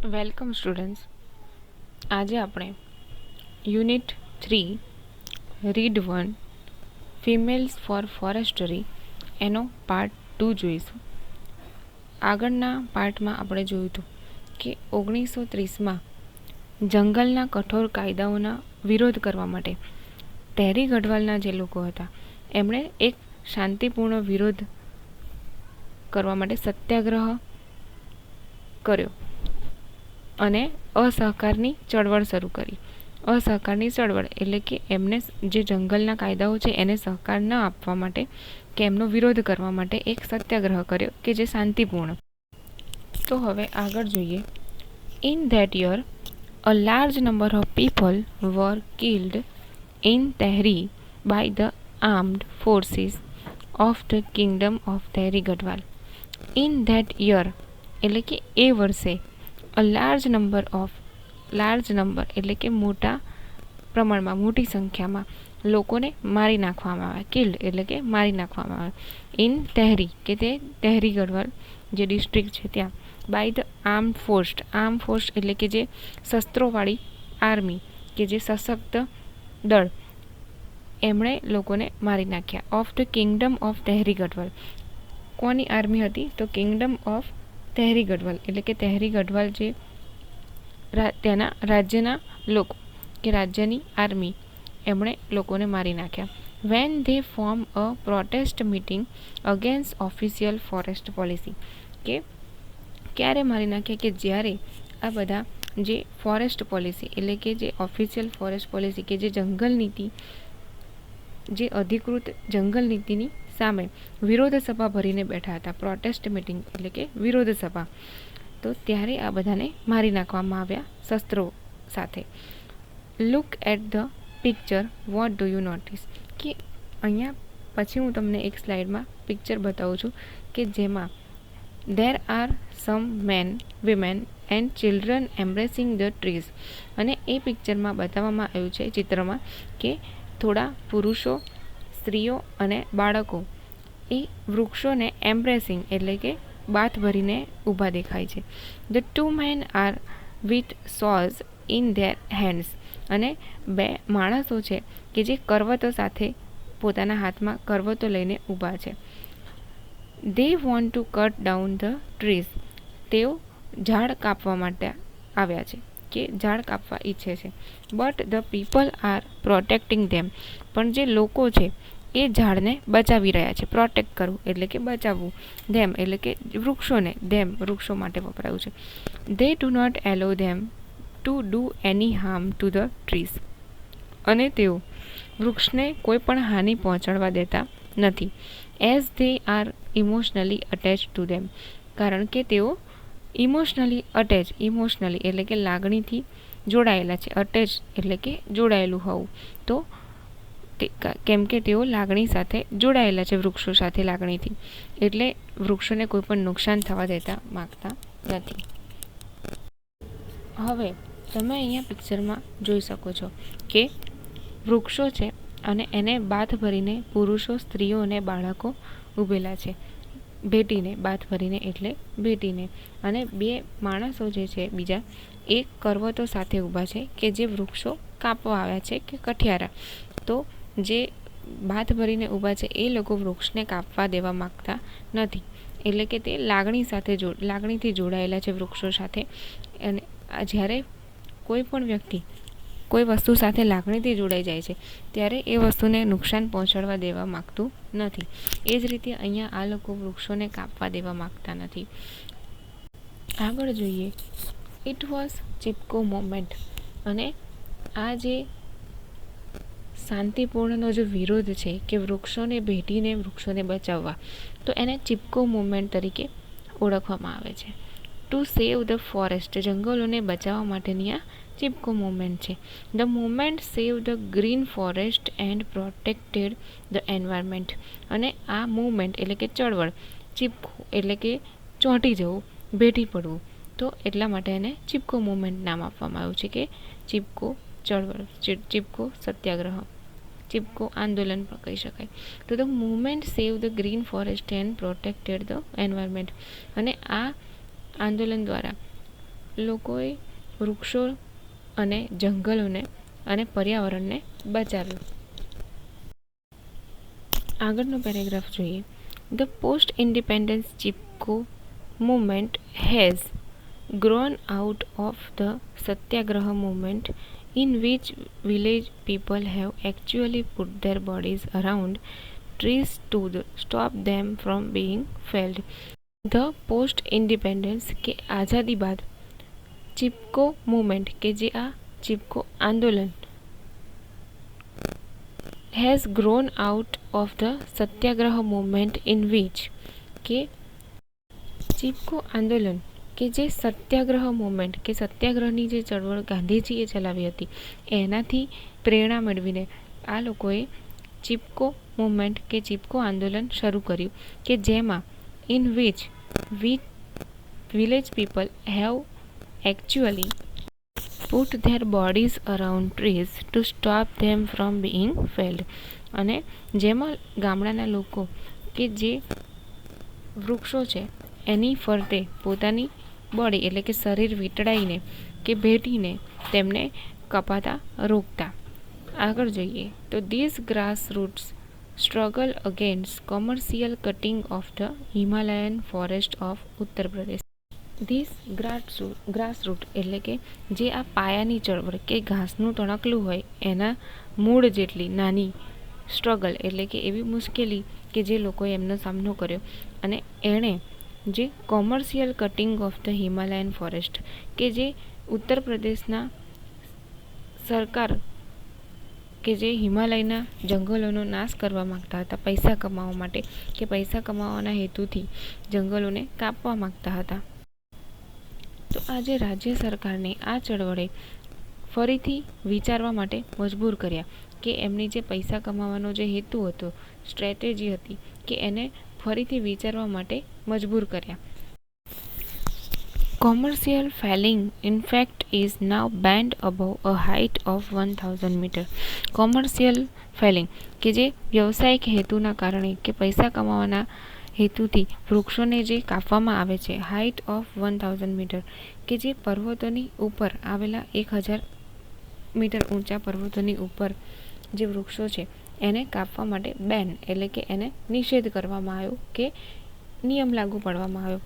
Welcome students. આજે આપણે unit 3 read 1 females four ફોરેસ્ટરી એનો પાર્ટ 2 જોઈશું. આગળના પાર્ટમાં આપણે જોયું હતું કે 1930માં જંગલના કઠોર કાયદાઓના વિરોધ કરવા માટે ટેરી ગઢવાલના જે લોકો હતા એમણે એક શાંતિપૂર્ણ વિરોધ કરવા માટે સત્યાગ્રહ કર્યો અને અસહકારની ચળવળ શરૂ કરી. અસહકારની ચળવળ એટલે કે એમને જે જંગલના કાયદાઓ છે એને સહકાર ન આપવા માટે કે એમનો વિરોધ કરવા માટે એક સત્યાગ્રહ કર્યો કે જે શાંતિપૂર્ણ. તો હવે આગળ જોઈએ. In that year a large number of people were killed in Tehri by the armed forces of the kingdom of Tehri Garhwal. In that year એટલે કે એ વર્ષે અ લાર્જ નંબર એટલે કે મોટા પ્રમાણમાં મોટી સંખ્યામાં લોકોને મારી નાખવામાં આવે. કિલ્ડ એટલે કે મારી નાખવામાં આવે. ઇન તહેરી કે તે તહેરી ગઢવાલ જે ડિસ્ટ્રિક્ટ છે ત્યાં. બાય ધ આર્મ ફોર્સ એટલે કે જે શસ્ત્રોવાળી આર્મી કે જે સશક્ત દળ એમણે લોકોને મારી નાખ્યા. Of the kingdom of Tehri Garhwal. કોની આર્મી હતી? તો કિંગડમ ઓફ તહેરી ગઢવાલ એટલે કે તહેરી ગઢવાલ જે ત્યાંના રાજ્યના લોકો કે રાજ્યની આર્મી એમણે લોકોને મારી નાખ્યા. When they form a protest meeting against official forest policy. કે ક્યારે મારી નાખ્યા? કે જ્યારે આ બધા જે ફોરેસ્ટ પોલિસી એટલે કે જે ઓફિશિયલ ફોરેસ્ટ પોલિસી કે જે જંગલ નીતિ જે અધિકૃત જંગલ નીતિની સામે વિરોધ સભા ભરીને બેઠા હતા. પ્રોટેસ્ટ મીટિંગ એટલે કે વિરોધ સભા. તો ત્યારે આ બધાને મારી નાખવામાં આવ્યા શસ્ત્રો સાથે. Look at the picture. What do you notice? કે અહીંયા પછી હું તમને એક સ્લાઇડમાં પિક્ચર બતાવું છું કે જેમાં there are some men, women and children embracing the trees. અને એ પિક્ચરમાં બતાવવામાં આવ્યું છે ચિત્રમાં કે થોડા પુરુષો, સ્ત્રીઓ અને બાળકો એ વૃક્ષોને એમ્બ્રેસિંગ એટલે કે બાથ ભરીને ઊભા દેખાય છે. The two men are with saws in their hands. અને બે માણસો છે કે જે કરવતો સાથે પોતાના હાથમાં કરવતો લઈને ઊભા છે. They want to cut down the trees. તેઓ ઝાડ કાપવા માટે આવ્યા છે કે ઝાડ કાપવા ઈચ્છે છે. But the people are protecting them. પણ જે લોકો છે એ ઝાડને બચાવી રહ્યા છે. પ્રોટેક્ટ કરવું એટલે કે બચાવવું. ધેમ એટલે કે વૃક્ષોને. ધેમ વૃક્ષો માટે વપરાયું છે. They do not allow them to do any harm to the trees. અને તેઓ વૃક્ષને કોઈ પણ હાનિ પહોંચાડવા દેતા નથી. As they are emotionally attach to them. કારણ કે તેઓ ઇમોશનલી એટલે કે લાગણીથી જોડાયેલા છે. અટેચ એટલે કે જોડાયેલું હોવું. તો કેમ કે તેઓ લાગણી સાથે જોડાયેલા છે વૃક્ષો સાથે લાગણીથી, એટલે વૃક્ષોને કોઈ પણ નુકસાન થવા દેતા માગતા નથી. હવે તમે અહીંયા પિક્ચરમાં જોઈ શકો છો કે વૃક્ષો છે અને એને બાથ ભરીને પુરુષો, સ્ત્રીઓ અને બાળકો ઊભેલા છે ભેટીને. બાથ ભરીને એટલે ભેટીને. અને બે માણસો જે છે બીજા એ કરવતો સાથે ઊભા છે કે જે વૃક્ષો કાપવા આવ્યા છે કે કઠિયારા. તો જે બાથ ભરીને ઊભા છે એ લોકો વૃક્ષને કાપવા દેવા માગતા નથી. એટલે કે તે લાગણીથી જોડાયેલા છે વૃક્ષો સાથે. અને જ્યારે કોઈ પણ વ્યક્તિ કોઈ વસ્તુ સાથે લાગણીથી જોડાઈ જાય છે ત્યારે એ વસ્તુને નુકસાન પહોંચાડવા દેવા માગતું નથી. એ જ રીતે અહીંયા આ લોકો વૃક્ષોને કાપવા દેવા માગતા નથી. આગળ જોઈએ. It was Chipko movement. અને આ જે શાંતિપૂર્ણનો જે વિરોધ છે કે વૃક્ષોને ભેટીને વૃક્ષોને બચાવવા, તો એને ચિપકો મુવમેન્ટ તરીકે ઓળખવામાં આવે છે. To save the forest. જંગલોને બચાવવા માટેની આ ચિપકો મુવમેન્ટ છે. The movement save the green forest and protected the environment. અને આ મુવમેન્ટ એટલે કે ચળવળ, ચીપકો એટલે કે ચોંટી જવું, ભેટી પડવું, તો એટલા માટે એને ચિપકો મુવમેન્ટ નામ આપવામાં આવ્યું છે કે ચિપકો ચળવળ, ચિપકો સત્યાગ્રહ, ચિપકો આંદોલન પણ કહી શકાય. તો the movement save the green forest and protected the environment. અને આ આંદોલન દ્વારા લોકોએ વૃક્ષો અને જંગલોને અને પર્યાવરણને બચાવ્યું. આગળનો પેરેગ્રાફ જોઈએ. The post independence Chipko movement has grown out of the Satyagraha movement, in which village people have actually put their bodies around trees to stop them from being felled. The post independence કે આઝાદી બાદ Chipko movement કે જે આ ચિપકો આંદોલન has grown out of the Satyagraha movement in which કે ચિપકો આંદોલન કે જે સત્યાગ્રહ મૂવમેન્ટ કે સત્યાગ્રહની જે ચળવળ ગાંધીજીએ ચલાવી હતી એનાથી પ્રેરણા મેળવીને આ લોકોએ ચિપકો મૂવમેન્ટ કે ચિપકો આંદોલન શરૂ કર્યું કે જેમાં in which village people have actually put there bodies around trees to stop them from being failed. અને જેમાં ગામડાના લોકો કે જે વૃક્ષો છે એની ફરતે પોતાની બોડી એટલે કે શરીર વીંટળાઈને કે ભેટીને તેમને કપાતા રોકતા. આગળ જોઈએ તો this grass roots struggle against commercial cutting of the Himalayan forest of Uttar Pradesh. This grass route એટલે કે જે આ પાયાની ચળવળ કે ઘાસનું તણકલું હોય એના મૂળ જેટલી નાની સ્ટ્રગલ એટલે કે એવી મુશ્કેલી કે જે લોકોએ એમનો સામનો કર્યો અને એણે જે commercial cutting of the Himalayan forest કે જે ઉત્તર પ્રદેશના સરકાર કે જે હિમાલયના જંગલોનો નાશ કરવા માગતા હતા પૈસા કમાવા માટે કે પૈસા કમાવાના હેતુથી જંગલોને કાપવા માગતા હતા. તો આજે રાજ્ય સરકારને આ ચળવળે ફરીથી વિચારવા માટે મજબૂર કર્યા કે એમની જે પૈસા કમાવાનો જે હેતુ હતો સ્ટ્રેટેજી હતી કે એને ફરીથી વિચારવા માટે મજબૂર કર્યા. Commercial felling in fact is now banned above a height of 1000 metre. Commercial felling કે જે વ્યવસાયિક હેતુના કારણે કે પૈસા કમાવાના હેતુથી વૃક્ષોને જે કાપવામાં આવે છે હાઇટ ઓફ 1000 મીટર કે જે પર્વતોની ઉપર આવેલા 1000 મીટર ઊંચા પર્વતોની ઉપર જે વૃક્ષો છે એને કાપવા માટે બેન એટલે કે એને નિષેધ કરવામાં આવ્યો કે નિયમ લાગુ પાડવામાં આવ્યો.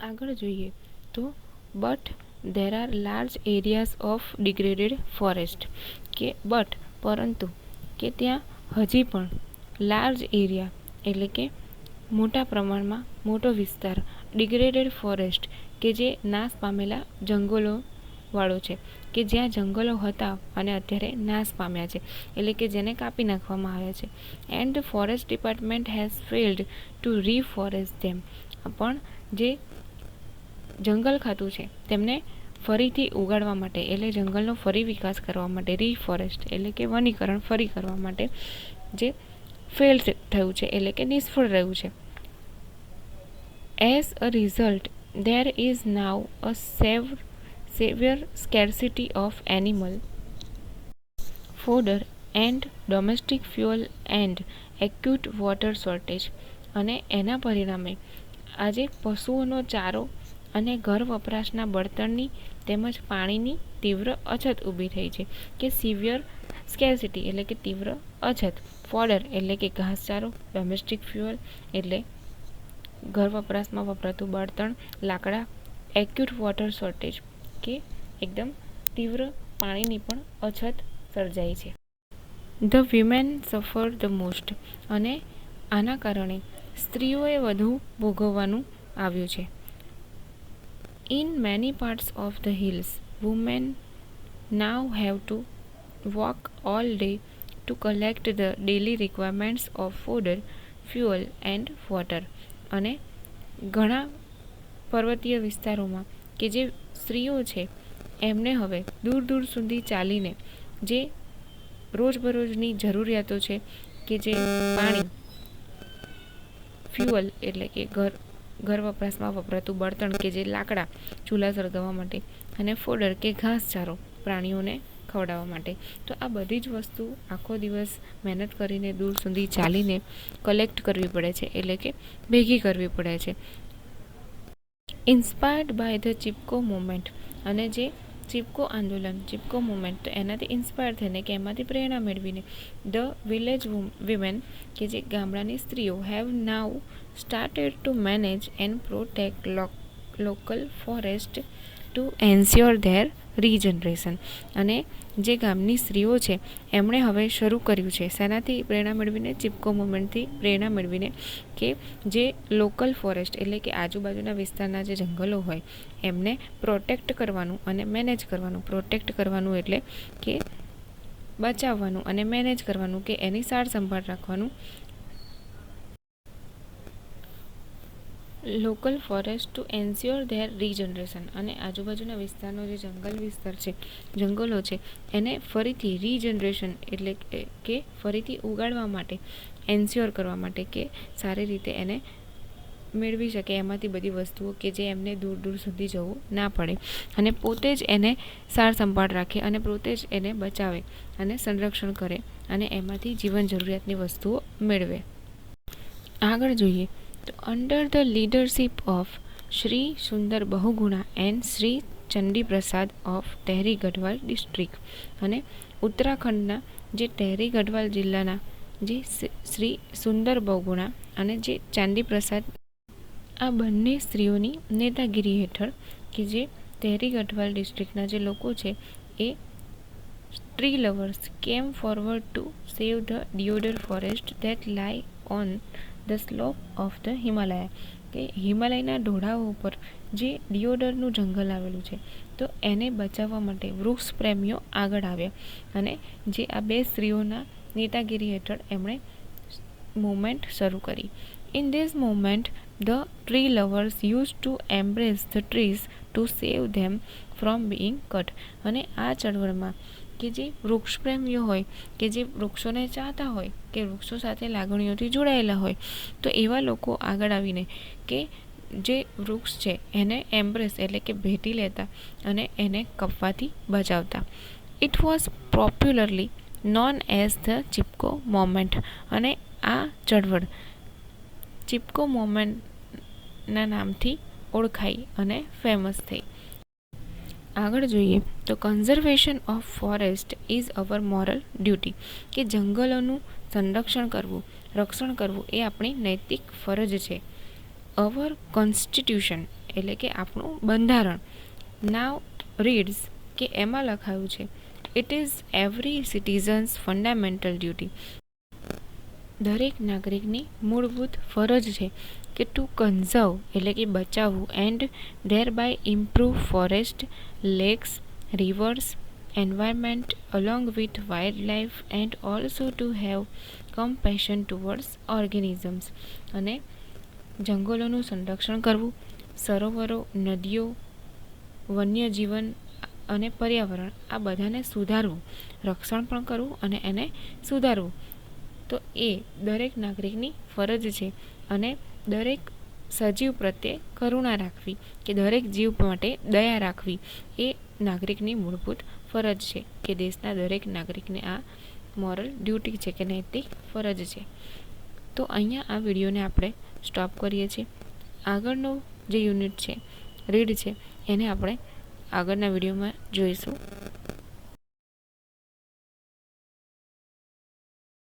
આગળ જોઈએ તો but there are large areas of degraded forest કે પરંતુ કે ત્યાં હજી પણ લાર્જ એરિયા એટલે કે મોટા પ્રમાણમાં મોટો વિસ્તાર ડિગ્રેડેડ ફોરેસ્ટ કે જે નાશ પામેલા જંગલો વાળો છે કે જ્યાં જંગલો હતા અને અત્યારે નાશ પામ્યા છે એટલે કે જેને કાપી નાખવામાં આવ્યા છે. And the forest department has failed to reforest them. પણ જે જંગલ ખાતું છે તેમને ફરીથી ઉગાડવા માટે એટલે જંગલનો ફરી વિકાસ કરવા માટે રીફોરેસ્ટ એટલે કે વનીકરણ ફરી કરવા માટે જે ફેલ થયું છે એટલે કે નિષ્ફળ રહ્યું છે. As a result there is now a severe scarcity of animal fodder and domestic fuel and acute water shortage. અને એના પરિણામે આજે પશુઓનો ચારો અને ઘર વપરાશના બળતણની તેમજ પાણીની તીવ્ર અછત ઊભી થઈ છે કે સિવિયર સ્કેર્સિટી એટલે કે તીવ્ર અછત, ફોડર એટલે કે ઘાસચારો, ડોમેસ્ટિક ફ્યુઅલ એટલે ઘર વપરાશમાં વપરાતું બળતણ, લાકડા, એક્યુટ વોટર શોર્ટેજ કે એકદમ તીવ્ર પાણીની પણ અછત સર્જાઈ છે. The women suffer the most. અને આના કારણે સ્ત્રીઓએ વધુ ભોગવવાનું આવ્યું છે. In many parts of the hills women now have to walk all day to collect the daily requirements of food, fuel and water. અને ઘણા પર્વતીય વિસ્તારોમાં કે જે સ્ત્રીઓ છે એમને હવે દૂર દૂર સુધી ચાલીને જે રોજબરોજની જરૂરિયાતો છે કે જે પાણી, ફ્યુઅલ એટલે કે ઘર વપરાશમાં વપરાતું બળતણ કે જે લાકડા ચૂલા સળગાવવા માટે અને ફોડર કે ઘાસચારો પ્રાણીઓને ખવડાવવા માટે. તો આ બધી જ વસ્તુ આખો દિવસ મહેનત કરીને દૂર સુધી ચાલીને કલેક્ટ કરવી પડે છે એટલે કે ભેગી કરવી પડે છે. Inspired by the Chipko movement, અને જે ચિપકો આંદોલન, ચિપકો મુવમેન્ટ, તો એનાથી ઇન્સ્પાયર થઈને કે એમાંથી પ્રેરણા મેળવીને ધ વિલેજ વિમેન, કે જે ગામડાની સ્ત્રીઓ, have now started to manage and protect local forest two ensure there regeneration. અને જે ગામની સ્ત્રીઓ છે એમણે હવે શરૂ કર્યું છે, શેનાથી પ્રેરણા મેળવીને? ચિપકો મુવમેન્ટથી પ્રેરણા મેળવીને, કે જે લોકલ ફોરેસ્ટ એટલે કે આજુબાજુના વિસ્તારના જે જંગલો હોય એમને પ્રોટેક્ટ કરવાનું અને મેનેજ કરવાનું. પ્રોટેક્ટ કરવાનું એટલે કે બચાવવાનું, અને મેનેજ કરવાનું કે એની સાર સંભાળ રાખવાનું. Local forest two ensure there regeneration, અને આજુબાજુના વિસ્તારનો જે જંગલ વિસ્તાર છે, જંગલો છે, એને ફરીથી રીજનરેશન એટલે કે ફરીથી ઉગાડવા માટે, એન્શ્યોર કરવા માટે કે સારી રીતે એને મેળવી શકે એમાંથી બધી વસ્તુઓ કે જે એમને દૂર દૂર સુધી જવું ના પડે, અને પોતે જ એને સાર સંભાળ રાખે અને પોતે જ એને બચાવે અને સંરક્ષણ કરે અને એમાંથી જીવન જરૂરિયાતની વસ્તુઓ મેળવે. આગળ જોઈએ તો under the leadership of Shri Sundar Bahuguna and Shri Chandi Prasad of Tehri Garhwal district, અને ઉત્તરાખંડના જે ટેહરી ગઢવાલ જિલ્લાના જે શ્રી સુંદર બહુગુણા અને જે ચાંદી પ્રસાદ, આ બંને સ્ત્રીઓની નેતાગીરી હેઠળ કે જે ટેહરી ગઢવાલ ડિસ્ટ્રિક્ટના જે લોકો છે એ tree lovers came forward to save the deodar forest that lie on the slope of the Himalaya, કે હિમાલયના ઢોળાવો ઉપર જે ડિયોડરનું જંગલ આવેલું છે તો એને બચાવવા માટે વૃક્ષ પ્રેમીઓ આગળ આવ્યા, અને જે આ બે સ્ત્રીઓના નેતાગીરી હેઠળ એમણે મૂવમેન્ટ શરૂ કરી. In this movement the tree lovers use to embrace the trees to save them from being cut, અને આ ચળવળમાં કે જે વૃક્ષ પ્રેમીઓ હોય, કે જે વૃક્ષોને ચાહતા હોય, કે વૃક્ષો સાથે લાગણીઓથી જોડાયેલા હોય, તો એવા લોકો આગળ આવીને કે જે વૃક્ષ છે એને એમ્બ્રેસ એટલે કે ભેટી લેતા અને એને કપવાથી બચાવતા. It was popularly known as the Chipko movement, અને આ ચળવળ ચિપકો મોમેન્ટના નામથી ઓળખાઈ અને ફેમસ થઈ. આગળ જોઈએ તો conservation of forest is our moral duty, કે જંગલોનું સંરક્ષણ કરવું, રક્ષણ કરવું એ આપણી નૈતિક ફરજ છે. અવર કોન્સ્ટિટ્યુશન એટલે કે આપણું બંધારણ નાવ રીડ્સ, કે એમાં લખાયું છે it is every citizens fundamental duty, દરેક નાગરિકની મૂળભૂત ફરજ છે કે ટુ કન્ઝર્વ એટલે કે બચાવવું, and thereby improve forest, lakes, rivers, environment along with wildlife, and also to have compassion towards organisms, અને જંગલોનું સંરક્ષણ કરવું, સરોવરો, નદીઓ, વન્યજીવન અને પર્યાવરણ આ બધાને સુધારવું, રક્ષણ પણ કરવું અને એને સુધારવું, તો એ દરેક નાગરિકની ફરજ છે. અને દરેક સજીવ પ્રત્યે કરુણા રાખવી, કે દરેક જીવ માટે દયા રાખવી એ નાગરિકની મૂળભૂત ફરજ છે, કે દેશના દરેક નાગરિકને આ મોરલ ડ્યુટી છે કે નૈતિક ફરજ છે. તો અહીંયા આ વિડીયોને આપણે સ્ટોપ કરીએ છીએ. આગળનો જે યુનિટ છે રીડ છે એને આપણે આગળના વિડીયોમાં જોઈશું.